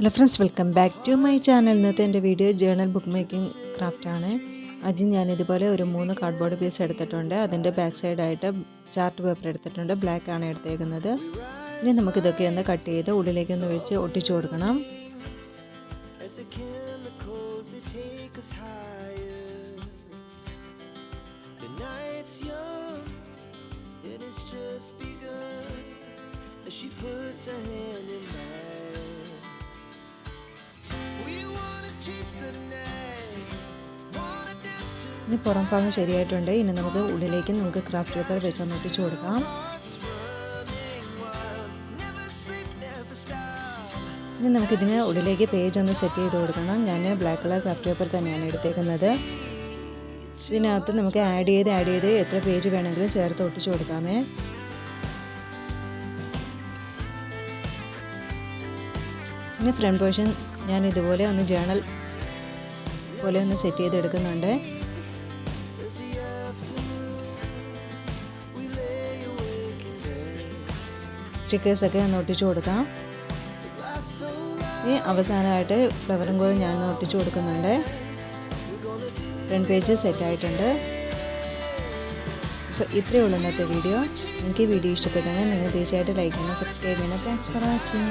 Hello friends, welcome back to my channel. ഇന്നത്തെ എൻ്റെ video journal book making ക്രാഫ്റ്റാണ്. ആദ്യം ഞാനിതുപോലെ ഒരു 3 കാർഡ്ബോർഡ് പീസ് എടുത്തിട്ടുണ്ട്. അതിൻ്റെ ബാക്ക് സൈഡായിട്ട് ചാർട്ട് പേപ്പർ എടുത്തിട്ടുണ്ട്. ബ്ലാക്ക് ആണ് എടുത്തേക്കുന്നത്. ഇനി നമുക്കിതൊക്കെ ഒന്ന് കട്ട് ചെയ്ത് ഉള്ളിലേക്കൊന്ന് വെച്ച് ഒട്ടിച്ചു കൊടുക്കണം. ഇനി പുറം ഭാഗം ശരിയായിട്ടുണ്ട്. ഇനി നമുക്ക് ഉള്ളിലേക്ക് ക്രാഫ്റ്റ് പേപ്പർ വെച്ചൊന്ന് ഒട്ടിച്ചു കൊടുക്കാം. ഇനി നമുക്കിതിന് ഉള്ളിലേക്ക് പേജ് ഒന്ന് സെറ്റ് ചെയ്ത് കൊടുക്കണം. ഞാൻ ബ്ലാക്ക് കളർ ക്രാഫ്റ്റ് പേപ്പർ തന്നെയാണ് എടുത്തേക്കുന്നത്. ഇതിനകത്ത് നമുക്ക് ആഡ് ചെയ്ത് എത്ര പേജ് വേണമെങ്കിലും ചേർത്ത് ഒട്ടിച്ചു കൊടുക്കാമേ. ഇനി ഫ്രണ്ട് പോർഷൻ ഞാൻ ഇതുപോലെ ഒന്ന് ജേണൽ പോലെ ഒന്ന് സെറ്റ് ചെയ്തെടുക്കുന്നുണ്ട്. സ്റ്റിക്കേഴ്സൊക്കെ ഒന്ന് ഒട്ടിച്ചു കൊടുക്കാം. ഈ അവസാനമായിട്ട് ഫ്ലവറും കൂടെ ഞാൻ ഒട്ടിച്ചു കൊടുക്കുന്നുണ്ട്. ഫ്രണ്ട് പേജ് സെറ്റായിട്ടുണ്ട്. അപ്പോൾ ഇത്രയേ ഉള്ളൂ ഇന്നത്തെ വീഡിയോ. എനിക്ക് ഈ വീഡിയോ ഇഷ്ടപ്പെട്ടെങ്കിൽ നിങ്ങൾ തീർച്ചയായിട്ടും ലൈക്ക് ചെയ്യണം, സബ്സ്ക്രൈബ് ചെയ്യണം. Thanks for watching.